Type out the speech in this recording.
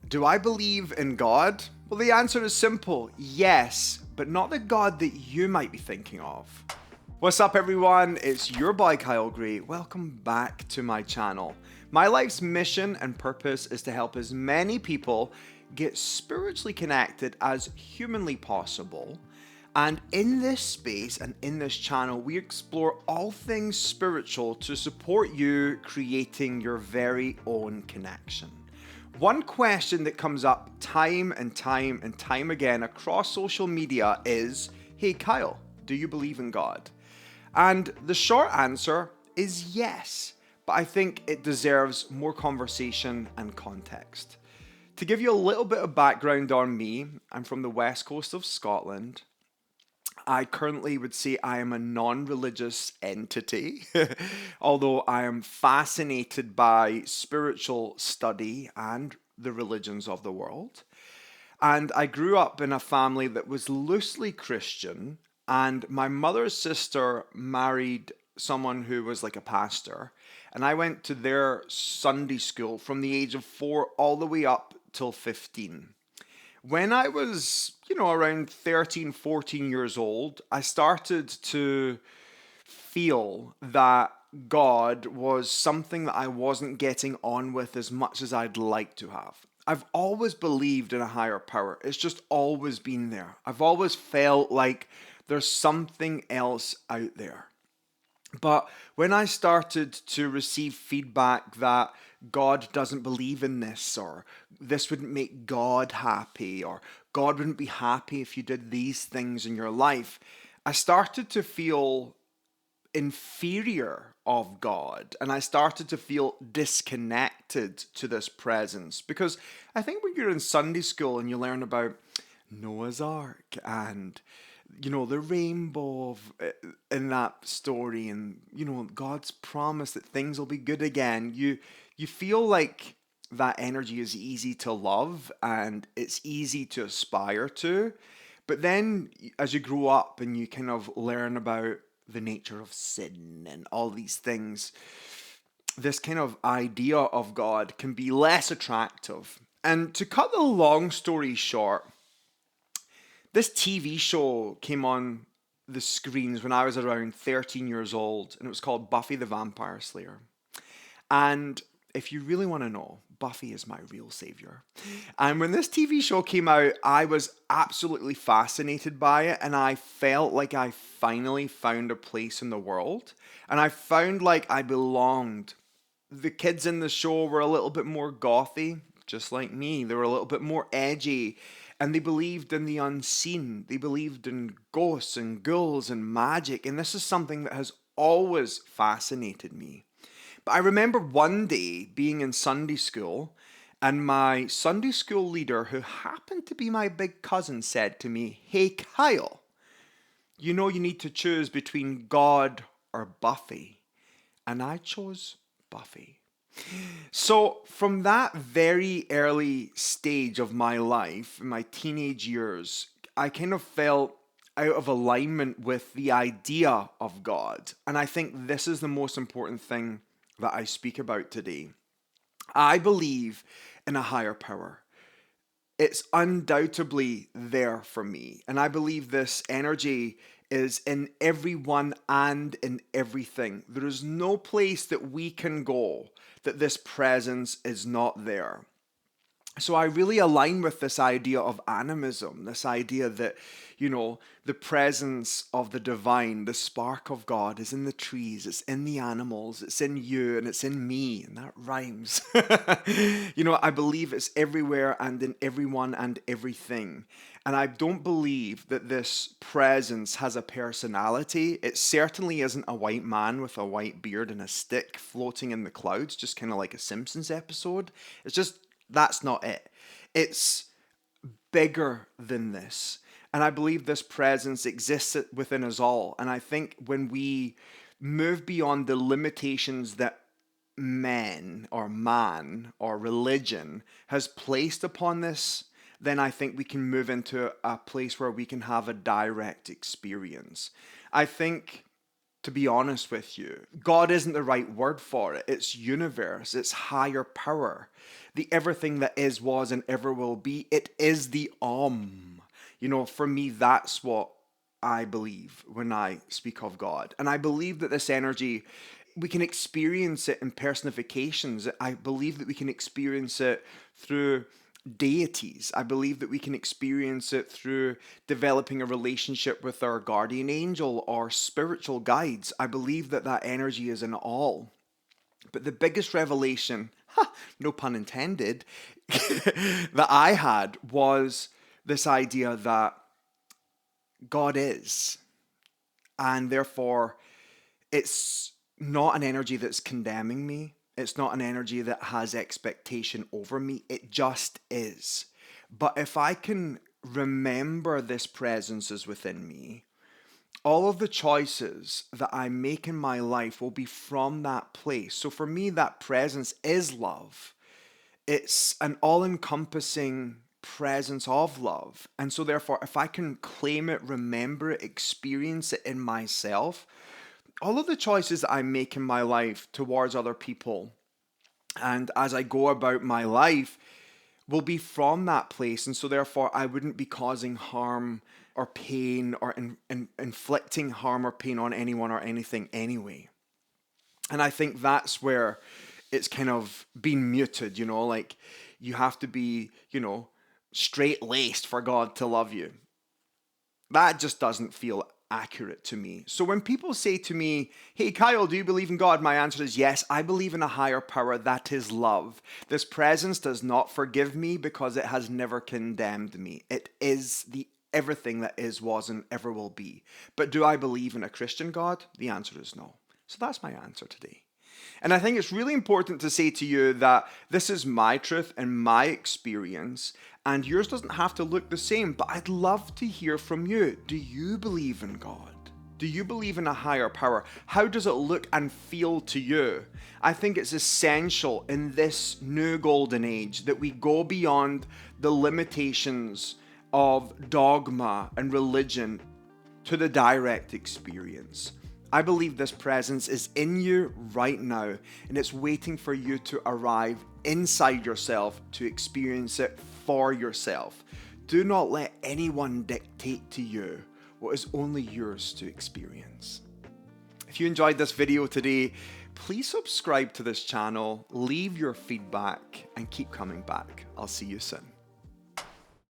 Do I believe in God? Well, the answer is simple yes, but not the God that you might be thinking of. What's up, everyone? It's your boy Kyle Gray. Welcome back to my channel. My life's mission and purpose is to help as many people get spiritually connected as humanly possible. And in this space and in this channel, we explore all things spiritual to support you creating your very own connection. One question that comes up time and time and time again across social media is, hey Kyle, do you believe in God? And the short answer is yes, but I think it deserves more conversation and context. To give you a little bit of background on me, I'm from the west coast of Scotland. I currently would say I am a non religious entity, although I am fascinated by spiritual study and the religions of the world. And I grew up in a family that was loosely Christian, and my mother's sister married someone who was like a pastor. And I went to their Sunday school from the age of 4 all the way up till 15. When I was, around 13, 14 years old, I started to feel that God was something that I wasn't getting on with as much as I'd like to have. I've always believed in a higher power. It's just always been there. I've always felt like there's something else out there. But when I started to receive feedback that God doesn't believe in this, or this wouldn't make God happy, or God wouldn't be happy if you did these things in your life, I started to feel inferior of God, and I started to feel disconnected to this presence. Because I think when you're in Sunday school and you learn about Noah's Ark and the rainbow in that story, and God's promise that things will be good again, you feel like that energy is easy to love and it's easy to aspire to. But then as you grow up and you kind of learn about the nature of sin and all these things, this kind of idea of God can be less attractive. And to cut the long story short, this TV show came on the screens when I was around 13 years old, and it was called Buffy the Vampire Slayer. And if you really want to know, Buffy is my real savior. And when this TV show came out, I was absolutely fascinated by it, and I felt like I finally found a place in the world, and I found like I belonged. The kids in the show were a little bit more gothy, just like me. They were a little bit more edgy, and they believed in the unseen. They believed in ghosts and ghouls and magic, and this is something that has always fascinated me. But I remember one day being in Sunday school, and my Sunday school leader, who happened to be my big cousin, said to me, hey Kyle, you need to choose between God or Buffy. And I chose Buffy. So, from that very early stage of my life, in my teenage years, I kind of felt out of alignment with the idea of God. And I think this is the most important thing that I speak about today. I believe in a higher power. It's undoubtedly there for me. And I believe this energy is in everyone and in everything. There is no place that we can go that this presence is not there. So I really align with this idea of animism, this idea that, the presence of the divine, the spark of God is in the trees, it's in the animals, it's in you, and it's in me, and that rhymes. I believe it's everywhere and in everyone and everything. And I don't believe that this presence has a personality. It certainly isn't a white man with a white beard and a stick floating in the clouds, just kind of like a Simpsons episode. It's just, that's not it. It's bigger than this. And I believe this presence exists within us all. And I think when we move beyond the limitations that men or man or religion has placed upon this, then I think we can move into a place where we can have a direct experience. I think to be honest with you. God isn't the right word for it. It's universe, it's higher power. The everything that is, was, and ever will be. It is the For me, that's what I believe when I speak of God. And I believe that this energy, we can experience it in personifications. I believe that we can experience it through deities. I believe that we can experience it through developing a relationship with our guardian angel or spiritual guides. I believe that that energy is in all. But the biggest revelation, no pun intended, that I had was this idea that God is. And therefore, it's not an energy that's condemning me. It's not an energy that has expectation over me. It just is. But if I can remember this presence is within me, all of the choices that I make in my life will be from that place. So for me, that presence is love. It's an all-encompassing presence of love. And so therefore, if I can claim it, remember it, experience it in myself, all of the choices that I make in my life towards other people and as I go about my life will be from that place. And so therefore, I wouldn't be causing harm or pain or inflicting harm or pain on anyone or anything anyway. And I think that's where it's kind of been muted, like you have to be, straight-laced for God to love you. That just doesn't feel accurate to me. So when people say to me, hey Kyle, do you believe in God? My answer is yes, I believe in a higher power that is love. This presence does not forgive me because it has never condemned me. It is the everything that is, was, and ever will be. But do I believe in a Christian God? The answer is no. So that's my answer today. And I think it's really important to say to you that this is my truth and my experience, and yours doesn't have to look the same, but I'd love to hear from you. Do you believe in God? Do you believe in a higher power? How does it look and feel to you? I think it's essential in this new golden age that we go beyond the limitations of dogma and religion to the direct experience. I believe this presence is in you right now, and it's waiting for you to arrive inside yourself to experience it for yourself. Do not let anyone dictate to you what is only yours to experience. If you enjoyed this video today, please subscribe to this channel, leave your feedback, and keep coming back. I'll see you soon.